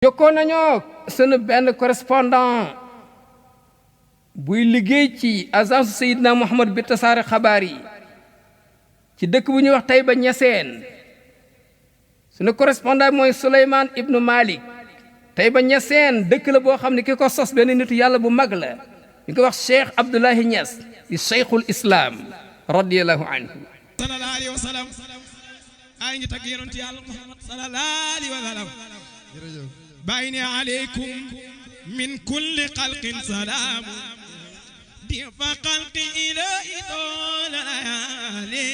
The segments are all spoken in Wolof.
jokkoo nañoo sunu benn correspondant buy liggéey ci agence Seydina Muhammad bi tasaare xabaar yi ci dëkk bu ñuy wax Taïba Niassène sunu correspondant mooy Souleymane Ibnu Malik. Taïba Niassène dëkk la boo xam ne ki ko sos benn nitu yàlla bu mag la ñu ko wax Cheikh Abdoulahi Niass di cheikhul islam radiyallahu anhu. sallallahu alayhi wa sallam ay ngi tagg yonent yàlla Muhammad sallallahu alayhi wa sallam bayni alaykum min kulli xalqin salaam di fa xalqi ilahi dolali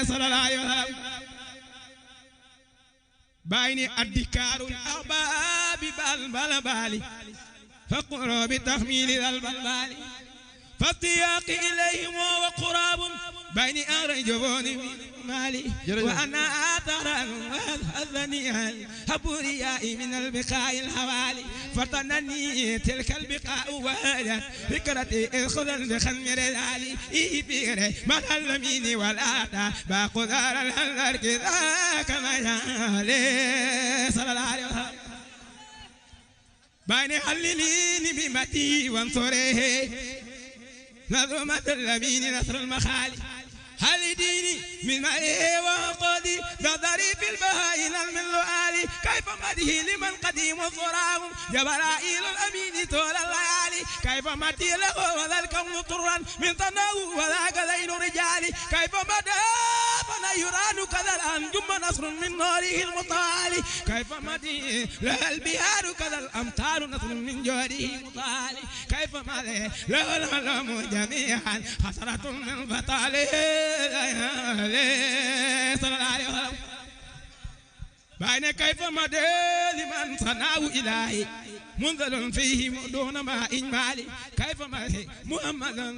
sallallahu alayhi wa sallam bayni addikaarul ahbaabi bal bali فقروا بتحميل البلبال فاستياق إليهم وقراب بين أرجبون مالي وأنا أترى أذني الهبورياء من البقاء الحوالي فتنني تلك البقاء وهذا فكرتي إخذا بخمر العالي إيبيري من اليمين والآتا باقدار الهلر كذا كما يالي صلى الله عليه وسلم بين حللين بمتي وانصره نظمة الأمين نصر المخالي هل ديني من مائه وقودي ذري في البهائن من لؤالي كيف مده لمن قديم صراه جبرائيل الأمين طول الليالي كيف مدي له وذا الكون طرا من ثناه وذاك ذين رجالي كيف مدى فنيران كذا الأنجم نصر من نوره المطالي كيف مدي له البهار كذا الأمطار نصر من جوده مطالي كيف مدي له العلم جميعا حسرة من بطاله صلى الله عليه وسلم بين كيف مدى لمن صنعه إلهي منزل فيه دون ما إجمالي كيف مدى محمدا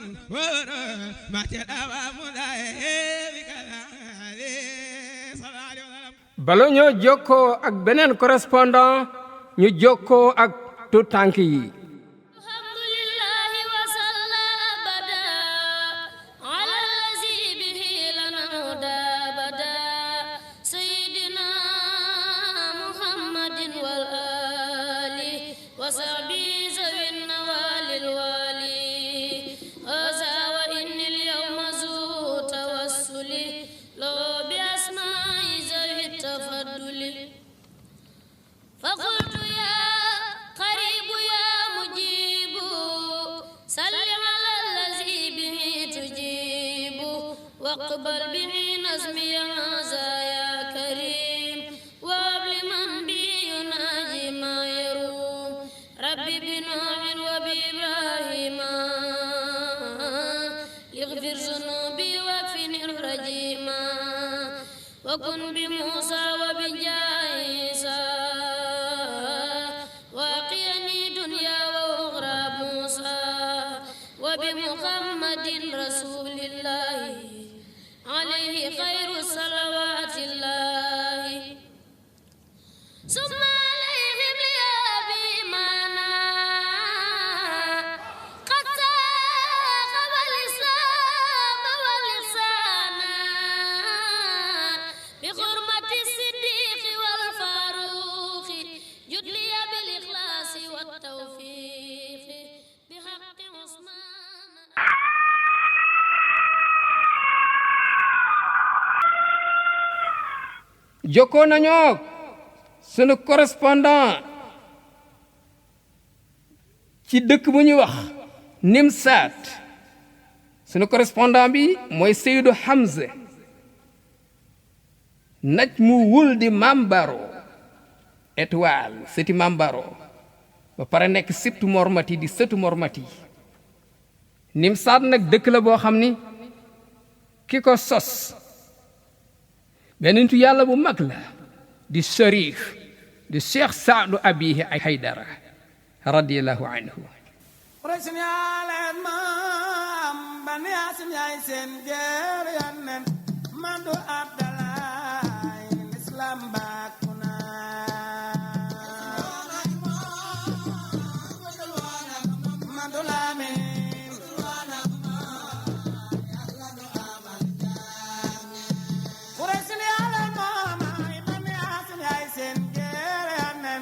ما تدعى مدى صلى الله عليه وسلم bala ñoo jokkoo ak beneen correspondant ñu jokkoo ak tout tànk yi. فقلت يا قريب يا مجيب سل على الذي به تجيب واقبل به نظمي هذا يا كريم وهب لمن به يناجي ما يروم ربي بنوح وبإبراهيم يغفر ذنوبي واكفني الرجيم وكن بموسى وبجايسى وبمحمد رسول الله عليه خير صلوات الله ثم عليهم لأبي مانا قد ساق الإسلام واللسانا بحرمة الصديق والفاروق جد لي بالإخلاص والتوفيق بحق عثمان. jokkoo nañoo sunu correspondant ci dëkk bu ñuy wax Nimsaat sunu correspondant bi mooy Seydou Hamza naj mu wul di Mambaro étoile sëti Mambaro ba pare nekk sibtu Mormati di sëtu Mormati. Nimsaat nag dëkk la boo xam ni ki ko sos benn nitu yàlla bu mag la di Sharif di Cheikh Saadu Abihi ay Haydara radiyallahu anhu. Quraysh yaaleen maam Bani Haasim yaay seen geer yannen mandu Abdalaay l'islam bàkku na mandu Lamin Quraysh yaaleen maam Bani Haasim yaay seen geer yannen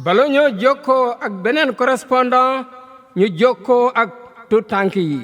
bala ñoo jokkoo ak beneen correspondant ñu jokkoo ak tout tànk yi.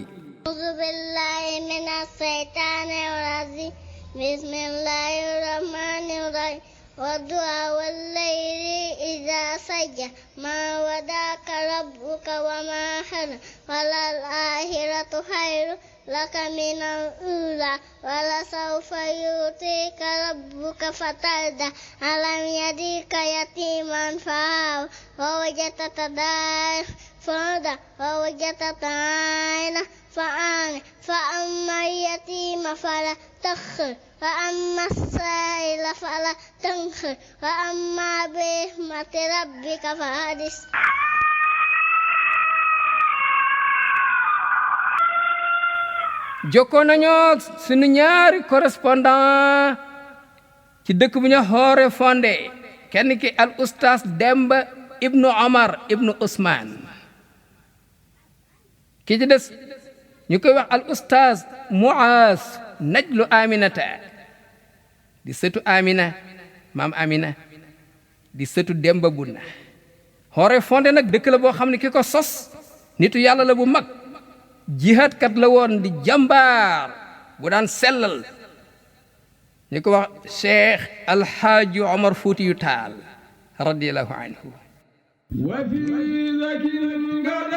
أعوذ بالله من الشيطان الرجيم بسم الله الرحمن الرحيم والضحى والليل إذا سجى ما ودعك ربك وما قلى وللآخرة خير لك من الأولى ولسوف يعطيك ربك فترضى ألم يجدك يتيما فآوى ووجدك ضالا فهدى ووجدك عائلا فأغنى فأما اليتيم فلا تقهر وأما السائل فلا تنهر وأما بنعمة ربك فحدث. jokkoo nañoo sunu ñaari correspondant ci dëkk bu ñu Hoore Fonde kenn ki al oustaz Demba ibnu Omar ibnu Ousmane ki ci des ñu koy wax al oustaz Muaz Najlu Aminata di sëtu Amina maam Amina di sëtu Demba Bunna. Hoore Fonde nag dëkk la boo xam ne ki ko sos nitu yàlla la bu mag jihaadkat la woon di jàmbaar bu daan sellal ñu ko wax Cheikh Alhaaji Omar Fuutiyu Taal radiyallahu anhu. وفي ذكر قد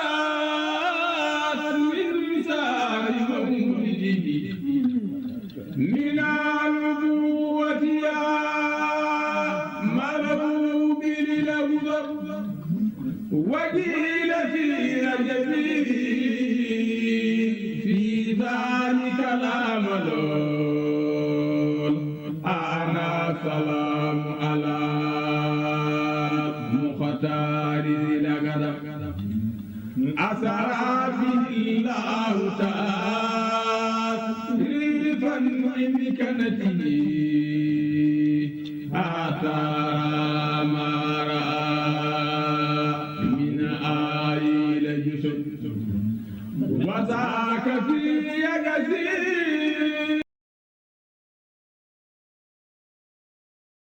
خلات من مثال مولده من النبوة يا مرغوب للأوذر وقيل في رجبه في ذلك الأمل أنا سلام على أسرى بالله تعريفا بمكانته أثار ما رأى من آيل جسد وذاك في يدسي